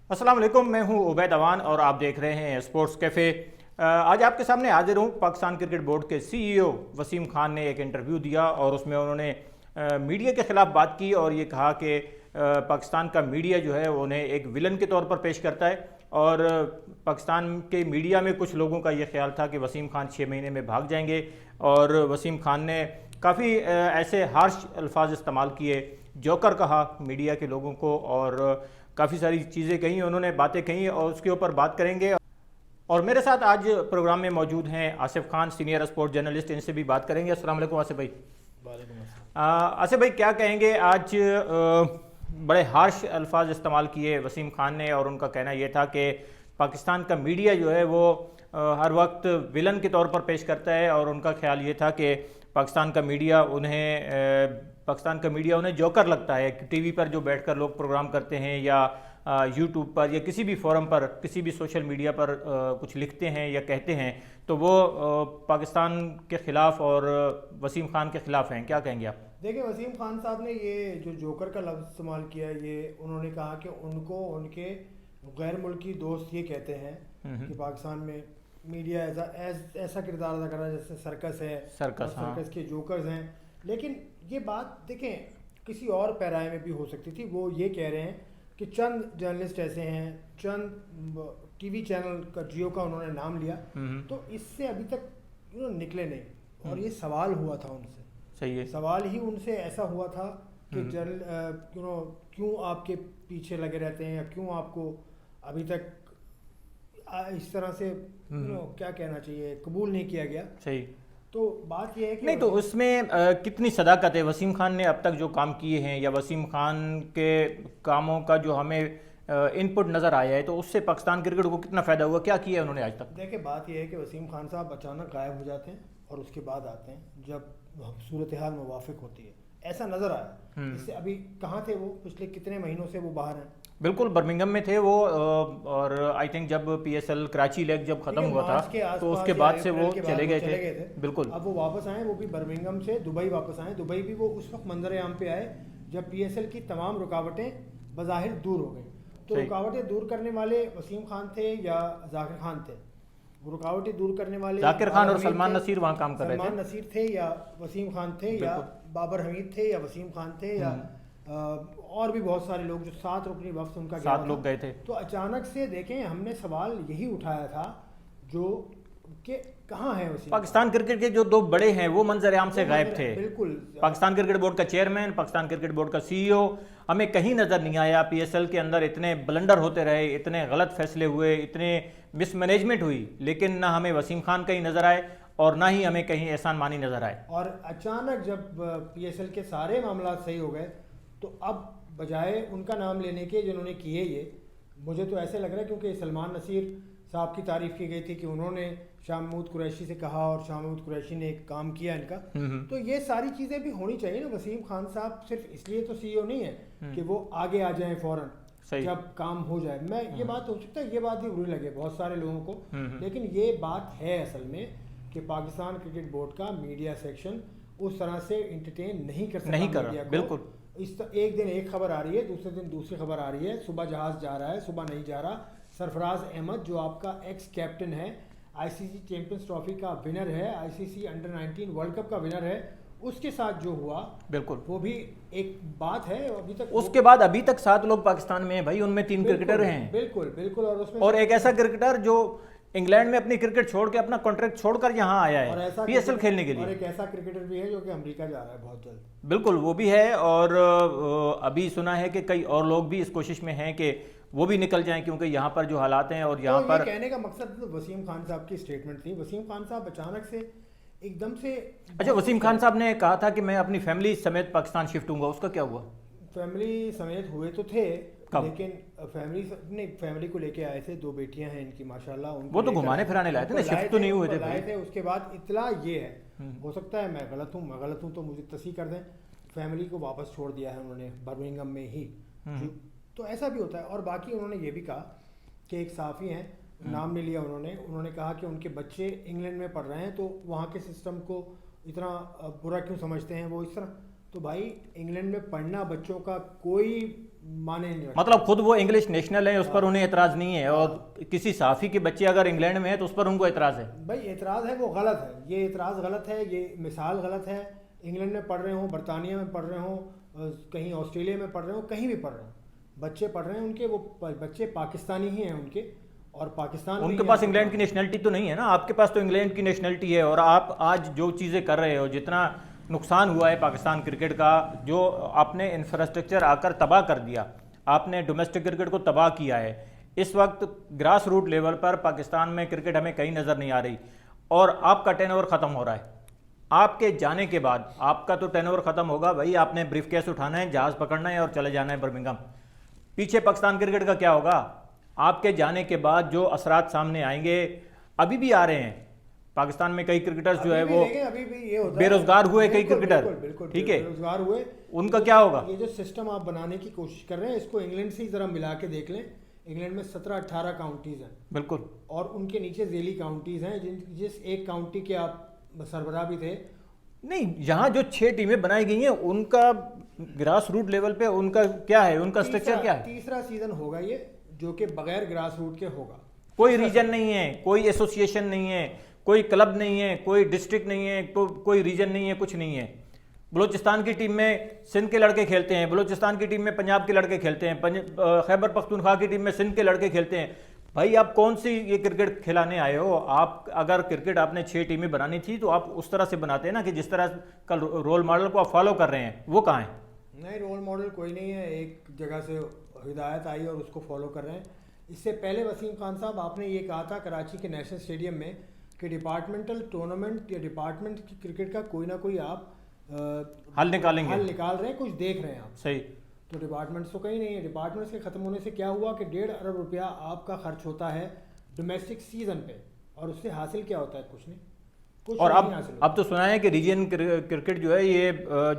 अस्सलाम वालेकुम, मैं हूं उबैद अवान और आप देख रहे हैं स्पोर्ट्स कैफ़े। आज आपके सामने हाजिर हूं। पाकिस्तान क्रिकेट बोर्ड के सीईओ वसीम खान ने एक इंटरव्यू दिया और उसमें उन्होंने मीडिया के ख़िलाफ़ बात की और ये कहा कि पाकिस्तान का मीडिया जो है उन्हें एक विलन के तौर पर पेश करता है। और पाकिस्तान के मीडिया में कुछ लोगों का ये ख्याल था कि वसीम खान 6 महीने में भाग जाएंगे और वसीम खान ने काफ़ी ऐसे हार्श अल्फाज इस्तेमाल किए, जोकर कहा मीडिया के लोगों को और काफ़ी सारी चीज़ें कही, उन्होंने बातें कही और उसके ऊपर बात करेंगे। और मेरे साथ आज प्रोग्राम में मौजूद हैं Asif Khan, senior sport journalist, इनसे भी बात करेंगे। अस्सलाम वालेकुम आसिफ भाई। वालेकुम अस्सलाम। आसिफ भाई, क्या कहेंगे? आज बड़े हार्श अल्फाज इस्तेमाल किए वसीम खान ने और उनका कहना यह था कि पाकिस्तान का मीडिया जो है वो हर वक्त विलन के तौर पर पेश करता है और उनका ख्याल ये था कि पाकिस्तान का मीडिया उन्हें जोकर लगता है। टीवी पर जो बैठकर लोग प्रोग्राम करते हैं या यूट्यूब पर या किसी भी फोरम पर, किसी भी सोशल मीडिया पर कुछ लिखते हैं या कहते हैं तो वो पाकिस्तान के ख़िलाफ़ और वसीम खान के ख़िलाफ़ हैं। क्या कहेंगे आप? देखिए, वसीम खान साहब ने ये जो जोकर का लफ्ज़ इस्तेमाल किया, ये उन्होंने कहा कि उनको उनके गैर मुल्की दोस्त ये कहते हैं कि पाकिस्तान में मीडिया ऐसा किरदार अदा कर रहा है जैसे सर्कस है, सर्कस, हाँ। सर्कस के जोकर्स हैं। लेकिन ये बात देखें किसी और पैराए में भी हो सकती थी। वो ये कह रहे हैं कि चंद जर्नलिस्ट ऐसे हैं, चंद टीवी चैनल का, जियो का उन्होंने नाम लिया, तो इससे अभी तक निकले नहीं। और ये सवाल हुआ था उनसे, सही है, सवाल ही उनसे ऐसा हुआ था कि क्यों आपके पीछे लगे रहते हैं या क्यों आपको अभी तक इस तरह से क्या कहना चाहिए, कबूल नहीं किया गया। सही। तो बात यह है कि नहीं, तो उसमें कितनी सदाकत है? वसीम खान ने अब तक जो काम किए हैं या वसीम खान के कामों का जो हमें इनपुट नज़र आया है, तो उससे पाकिस्तान क्रिकेट को कितना फ़ायदा हुआ? क्या किया उन्होंने आज तक? देखिए, बात यह है कि वसीम खान साहब अचानक गायब हो जाते हैं और उसके बाद आते हैं जब सूरत हाल मुवाफिक होती है। ऐसा नज़र आया। इससे अभी कहाँ थे वो? पिछले कितने महीनों से वो बाहर हैं? बिल्कुल, बर्मिंघम में थे वो। और आई थिंक जब PSL कराची लेग जब ख़त्म हुआ था तो उसके बाद से वो चले गए थे। बिल्कुल। अब वो वापस आए, वो भी बर्मिंघम से दुबई वापस आए। दुबई भी वो उस वक्त मंजर-ए-आम पे आए जब PSL की तमाम रुकावटें बज़ाहिर दूर हो गई। तो रुकावटें दूर करने वाले वसीम खान थे या जाकिर खान थे? वो रुकावटें दूर करने वाले जाकिर खान और सलमान नसीर वहाँ काम कर रहे थे। सलमान नसीर थे या वसीम खान थे, या बाबर हमीद थे या वसीम खान थे, या और भी बहुत सारे लोग जो 7 रुकनी वफ्द उनका 7 लोग गए थे। तो अचानक से देखें, हमने सवाल यही उठाया था जो कि कहाँ है वसीम? पाकिस्तान क्रिकेट के जो 2 बड़े हैं वो मंजर-ए-आम से गायब थे। बिल्कुल। पाकिस्तान क्रिकेट बोर्ड का चेयरमैन, पाकिस्तान क्रिकेट बोर्ड का CEO, हमें कहीं नज़र नहीं आया। PSL के अंदर इतने ब्लंडर होते रहे, इतने गलत फैसले हुए, इतने मिसमैनेजमेंट हुई, लेकिन ना हमें वसीम खान कहीं नज़र आए और ना ही हमें कहीं एहसान मानी नज़र आए। और अचानक जब PSL के सारे मामला सही हो गए तो अब बजाय उनका नाम लेने के जिन्होंने किए, ये मुझे तो ऐसे लग रहा है क्योंकि सलमान नसीर साहब की तारीफ़ की गई थी कि उन्होंने शाह महमूद कुरैशी से कहा और शाह महमूद कुरैशी ने एक काम किया इनका। तो ये सारी चीज़ें भी होनी चाहिए ना। वसीम खान साहब सिर्फ इसलिए तो CEO नहीं है कि वो आगे आ जाएं फ़ौरन जब काम हो जाए। मैं ये बात हो सकता है, ये बात भी बुरी लगे बहुत सारे लोगों को, लेकिन ये बात है असल में कि पाकिस्तान क्रिकेट बोर्ड का मीडिया सेक्शन उस तरह से इंटरटेन नहीं कर सकता मीडिया को। बिल्कुल। एक दिन एक खबर आ रही है, दूसरे दिन दूसरी खबर आ रही है। सुबह जहाज़ जा रहा है, सुबह नहीं जा रहा। सरफराज अहमद जो आपका एक्स कैप्टन है, ICC चैंपियंस ट्रॉफी का विनर है, ICC अंडर 19 वर्ल्ड कप का विनर है, उसके साथ जो हुआ, बिल्कुल वो भी एक बात है। अभी तक उसके बाद अभी तक 7 लोग पाकिस्तान में हैं भाई, उनमें 3 क्रिकेटर हैं। बिल्कुल बिल्कुल। और उसमें और एक ऐसा क्रिकेटर जो इंग्लैंड में अपनी क्रिकेट छोड़ के, अपना कॉन्ट्रैक्ट छोड़कर यहाँ आया है PSL खेलने के लिए। और एक ऐसा क्रिकेटर भी है जो कि अमेरिका जा रहा है बहुत जल्द। बिल्कुल, वो भी है। और अभी सुना है कि कई और लोग भी इस कोशिश में हैं कि वो भी निकल जाएं, क्योंकि यहाँ पर जो हालात हैं और यहाँ पर कहने का मकसद तो वसीम खान साहब की स्टेटमेंट थी। वसीम खान साहब अचानक से एकदम से, अच्छा, वसीम खान साहब ने कहा था कि मैं अपनी फैमिली समेत पाकिस्तान शिफ्ट हूँगा, उसका क्या हुआ? फैमिली समेत हुए तो थे, लेकिन फैमिली को लेके आए थे। 2 बेटियां हैं इनकी माशाल्लाह। वो तो घुमाने फिराने लाए थे ना, शिफ्ट तो नहीं हुए थे लाए थे। उसके बाद इतला ये है, हो सकता है मैं गलत हूँ तो मुझे तस्हीह कर दें, फैमिली को वापस छोड़ दिया है उन्होंने बर्मिंघम में ही। तो ऐसा भी होता है। और बाकी उन्होंने ये भी कहा कि एक साफ़ी हैं, नाम नहीं लिया उन्होंने कहा कि उनके बच्चे इंग्लैंड में पढ़ रहे हैं तो वहाँ के सिस्टम को इतना बुरा क्यों समझते हैं वो इस तरह। तो भाई, इंग्लैंड में पढ़ना बच्चों का कोई माने नहीं रखते। मतलब खुद वो इंग्लिश नेशनल है, उस पर उन्हें एतराज नहीं है, और किसी साफी के बच्चे अगर इंग्लैंड में है तो उस पर उनको एतराज है। भाई एतराज़ है वो गलत है, ये एतराज़ गलत है, ये मिसाल गलत है। इंग्लैंड में पढ़ रहे हो, बरतानिया में पढ़ रहे हो, कहीं ऑस्ट्रेलिया में पढ़ रहे हो, कहीं भी पढ़ रहे हो, बच्चे पढ़ रहे हैं उनके, वो बच्चे पाकिस्तानी ही हैं उनके, और पाकिस्तान में उनके ही पास हैं। इंग्लैंड की नेशनलिटी तो नहीं है ना, आपके पास तो इंग्लैंड की नेशनलिटी है। और आप आज जो चीज़ें कर रहे हो, जितना नुकसान हुआ है पाकिस्तान क्रिकेट का, जो आपने इंफ्रास्ट्रक्चर आकर तबाह कर दिया, आपने डोमेस्टिक क्रिकेट को तबाह किया है। इस वक्त ग्रास रूट लेवल पर पाकिस्तान में क्रिकेट हमें कहीं नज़र नहीं आ रही, और आपका टर्नओवर ख़त्म हो रहा है। आपके जाने के बाद आपका तो टर्नओवर ख़त्म होगा भाई, आपने ब्रीफकेस उठाना है, जहाज़ पकड़ना है और चले जाना है बर्मिंघम। पीछे पाकिस्तान क्रिकेट का क्या होगा? आपके जाने के बाद जो असरात सामने आएंगे, अभी भी आ रहे हैं। पाकिस्तान में कई क्रिकेटर्स जो है वो अभी भी ये होता है, बेरोजगार हुए, कई बिल्कुल, क्रिकेटर, बिल्कुल, बिल्कुल, ठीक है, बेरोजगार हुए। उनका क्या होगा? ये जो सिस्टम आप बनाने की कोशिश कर रहे हैं, इसको इंग्लैंड से ही जरा मिला के देख लें। इंग्लैंड में 17-18 काउंटीज हैं, बिल्कुल, और उनके नीचे जेली काउंटीज हैं, जिस एक काउंटी के आप सरबराह भी थे। नहीं, यहाँ जो 6 टीमें बनाई गई हैं उनका ग्रास रूट लेवल पे उनका क्या है, उनका स्ट्रक्चर क्या है? तीसरा सीजन होगा ये, जो कि बगैर ग्रास रूट के होगा। कोई रीजन नहीं है, कोई एसोसिएशन नहीं है, कोई क्लब नहीं है, कोई डिस्ट्रिक्ट नहीं है, कोई रीजन नहीं है, कुछ नहीं है। बलूचिस्तान की टीम में सिंध के लड़के खेलते हैं, बलूचिस्तान की टीम में पंजाब के लड़के खेलते हैं, खैबर पख्तूनख्वा की टीम में सिंध के लड़के खेलते हैं। भाई आप कौन सी ये क्रिकेट खिलाने आए हो? आप अगर क्रिकेट आपने 6 टीमें बनानी थी तो आप उस तरह से बनाते हैं ना, कि जिस तरह का रोल मॉडल को आप फॉलो कर रहे हैं, वो कहाँ है? नहीं, रोल मॉडल कोई नहीं है, एक जगह से हिदायत आई और उसको फॉलो कर रहे हैं। इससे पहले वसीम खान साहब, आपने ये कहा था कराची के नेशनल स्टेडियम में कि डिपार्टमेंटल टूर्नामेंट या डिपार्टमेंट की क्रिकेट का कोई ना कोई आप हल निकालेंगे, हल निकाल रहे हैं, कुछ देख रहे हैं आप। सही। तो डिपार्टमेंट्स तो कहीं नहीं है। डिपार्टमेंट्स के ख़त्म होने से क्या हुआ कि 1.5 अरब रुपया आपका खर्च होता है डोमेस्टिक सीजन पे, और उससे हासिल क्या होता है? कुछ नहीं, कुछ और नहीं हासिल अब तो सुना है कि रीजन क्रिकेट जो है ये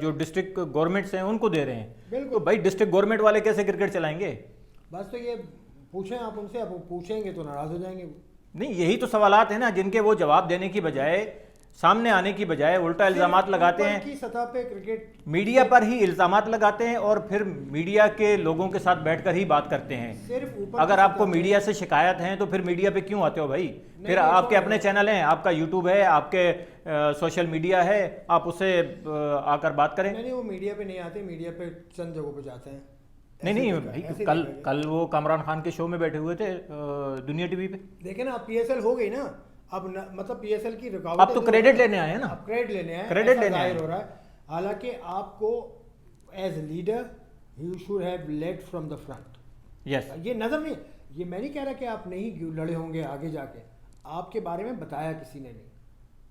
जो डिस्ट्रिक्ट गवर्नमेंट्स हैं उनको दे रहे हैं। बिल्कुल। तो भाई डिस्ट्रिक्ट गवर्नमेंट वाले कैसे क्रिकेट चलाएंगे? बस तो ये पूछें आप उनसे, अब पूछेंगे तो नाराज़ हो जाएंगे। नहीं, यही तो सवालात है ना, जिनके वो जवाब देने की बजाय, सामने आने की बजाय उल्टा इल्जामात लगाते हैं। की सतह पे क्रिकेट मीडिया पर ही इल्जामात लगाते हैं, और फिर मीडिया के लोगों के साथ बैठकर ही बात करते हैं। सिर्फ ऊपर अगर आपको मीडिया से शिकायत है तो फिर मीडिया पे क्यों आते हो भाई? फिर आपके अपने चैनल हैं, आपका यूट्यूब है, आपके सोशल मीडिया है, आप उससे आकर बात करें। नहीं, वो मीडिया पे नहीं आते, मीडिया पे चंद जगहों पे जाते हैं। नहीं भाई, कल वो कामरान खान के शो में बैठे हुए थे दुनिया टीवी पे। देखे ना, PSL हो गई ना अब मतलब PSL की रुकावट। अब तो क्रेडिट लेने आए हैं ना, अब क्रेडिट लेने आए, क्रेडिट लेने आए हो रहा है। हालांकि आपको as leader you should have led from the front. Yes, ये नजर नहीं, ये मैं नहीं कह रहा कि आप नहीं लड़े होंगे आगे जाके, आपके बारे में बताया किसी ने नहीं,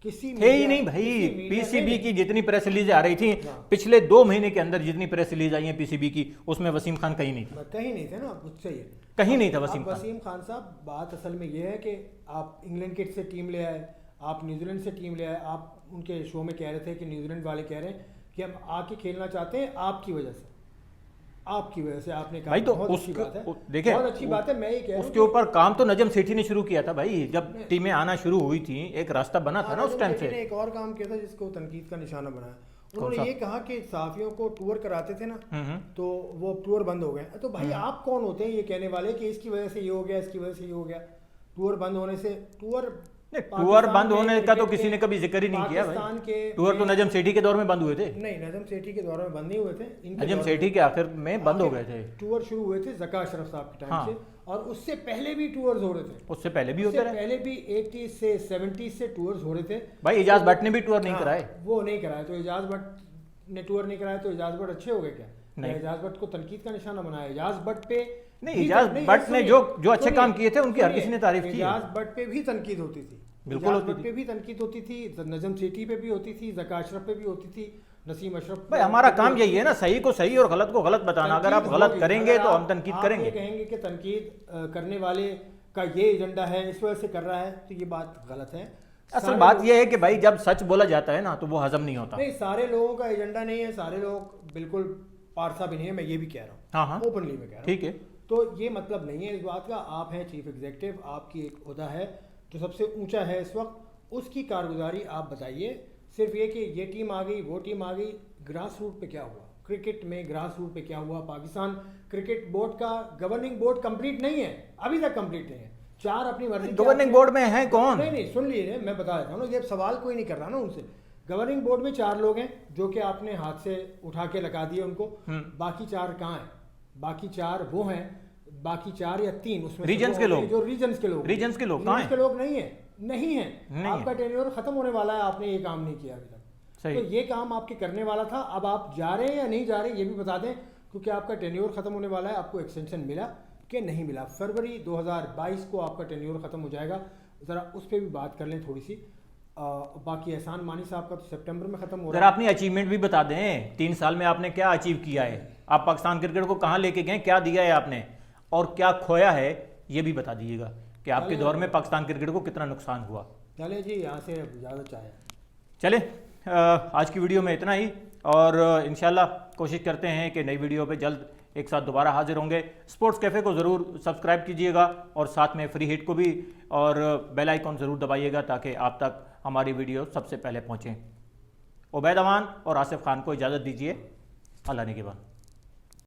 किसी थे ही नहीं भाई। पीसीबी की जितनी प्रेस रिलीज आ रही थी पिछले 2 महीने के अंदर, जितनी प्रेस रिलीज आई है पीसीबी की, उसमें वसीम खान कहीं नहीं था। कहीं नहीं थे ना, मुझसे ये कहीं नहीं था वसीम खान। वसीम खान साहब, बात असल में ये है कि आप इंग्लैंड किट से टीम ले आए, आप न्यूजीलैंड से टीम ले आए। आप उनके शो में कह रहे थे कि न्यूजीलैंड वाले कह रहे हैं कि हम आके खेलना चाहते हैं आपकी वजह से, आपकी वजह से। आपने कहा भाई तो बहुत अच्छी बात है, देखिए बहुत अच्छी बात है। मैं ये कह रहा हूं उसके ऊपर काम तो नजम सेठी ने शुरू किया था भाई, जब टीमें आना शुरू हुई थी, एक रास्ता बना था ना उस टाइम से। एक और काम किया था जिसको तनकीद का निशाना बनाया, उन्होंने ये कहा कि सहाफियों को टूर कराते थे ना, तो वो टूर बंद हो गए। तो भाई आप कौन होते हैं ये कहने वाले कि इसकी वजह से ये हो गया, इसकी वजह से ये हो गया? टूर बंद होने से टूर बंद होने का तो किसी ने कभी जिक्र ही नहीं किया भाई। टूर तो नजम सेठी के दौर में बंद हुए थे। नहीं, नजम सेठी के दौर में बंद नहीं हुए थे, नजम सेठी के आखिर में बंद हो गए थे। टूर शुरू हुए थे ज़का अशरफ साहब के टाइम से, और उससे पहले भी टूर्स हो रहे थे। उससे पहले भी होते रहे, पहले भी 80 से 70 से टूर्स हो रहे थे भाई। एजाज भट्ट ने भी टूर नहीं कराए, वो नहीं कराए। तो एजाज भट्ट ने टूर नहीं कराया तो एजाज भट्ट अच्छे हो गए क्या? एजाज भट्ट को तनकीद का निशाना बनाया। एजाज भट्ट पे नहीं, एजाज भट्ट ने जो अच्छे काम किए थे उनकी हर किसी ने तारीफ की। एजाज भट्ट पे भी तनकीद होती थी, बिल्कुल होती थी, पे भी तनकीद होती थी, नजम सेठी पे भी होती थी, ज़का अशरफ पे भी होती थी, नसीम अशरफ। भाई हमारा काम यही है ना, सही को सही और गलत को गलत बताना। अगर आप गलत करेंगे तो हम तनकीद करेंगे। कहेंगे कि तनकीद करने वाले का ये एजेंडा है, इस वजह से कर रहा है, तो ये बात गलत है। असल बात यह है कि भाई जब सच बोला जाता है ना तो वो हजम नहीं होता। नहीं, सारे लोगों का एजेंडा नहीं है, सारे लोग बिल्कुल पारसा भी नहीं है, मैं ये भी कह रहा हूँ। हाँ, ओपनली में कह रहा हूँ, ठीक है। तो ये मतलब नहीं है इस बात का। आप हैं चीफ एग्जीक्यूटिव, आपकी एक ओहदा है जो सबसे ऊंचा है इस वक्त, उसकी कारगुजारी आप बताइए। सिर्फ ये कि ये टीम आ गई, वो टीम आ गई, ग्रास रूट पे क्या हुआ? क्रिकेट में ग्रास रूट पे क्या हुआ। पाकिस्तान क्रिकेट बोर्ड का गवर्निंग बोर्ड कंप्लीट नहीं है, अभी तक कंप्लीट नहीं है। 4 अपनी मर्जी गवर्निंग बोर्ड में है कौन? नहीं, सुन लीजिए, मैं बता देता हूँ ना, ये सवाल कोई नहीं कर रहा ना उनसे। गवर्निंग बोर्ड में 4 लोग हैं जो कि आपने हाथ से उठा के लगा दिए उनको। बाकी 4 कहाँ हैं? बाकी 4 वो हैं, बाकी 4 या 3 उसमें रीजन्स के लोग, जो रीजन्स के लोग कहाँ हैं? लोग नहीं है। आपका टेन्योर खत्म होने वाला है, आपने ये काम नहीं किया अभी तक, तो ये काम आपके करने वाला था। अब आप जा रहे हैं या नहीं जा रहे ये भी बता दें, क्योंकि आपका टेन्योर खत्म होने वाला है। आपको एक्सटेंशन मिला कि नहीं मिला? फरवरी 2022 को आपका टेन्योर खत्म हो जाएगा, ज़रा उस पर भी बात कर लें थोड़ी सी। बाकी एहसान मानी साहब का तो सितंबर में खत्म हो रहा है। अपनी अचीवमेंट भी बता दें, 3 साल में आपने क्या अचीव किया है, आप पाकिस्तान क्रिकेट को कहाँ लेके गए, क्या दिया है आपने और क्या खोया है, ये भी बता दीजिएगा कि आपके दौर में पाकिस्तान क्रिकेट को कितना नुकसान हुआ। चले जी, यहाँ से इजाज़त चाहे। चले आज की वीडियो में इतना ही, और इंशाल्लाह कोशिश करते हैं कि नई वीडियो पे जल्द एक साथ दोबारा हाजिर होंगे। स्पोर्ट्स कैफ़े को ज़रूर सब्सक्राइब कीजिएगा और साथ में फ्री हिट को भी और बेल आइकॉन ज़रूर दबाइएगा ताकि आप तक हमारी वीडियो सबसे पहले पहुँचें। उबैद अमान और आसिफ खान को इजाज़त दीजिए। अल्लाह ने के बाद।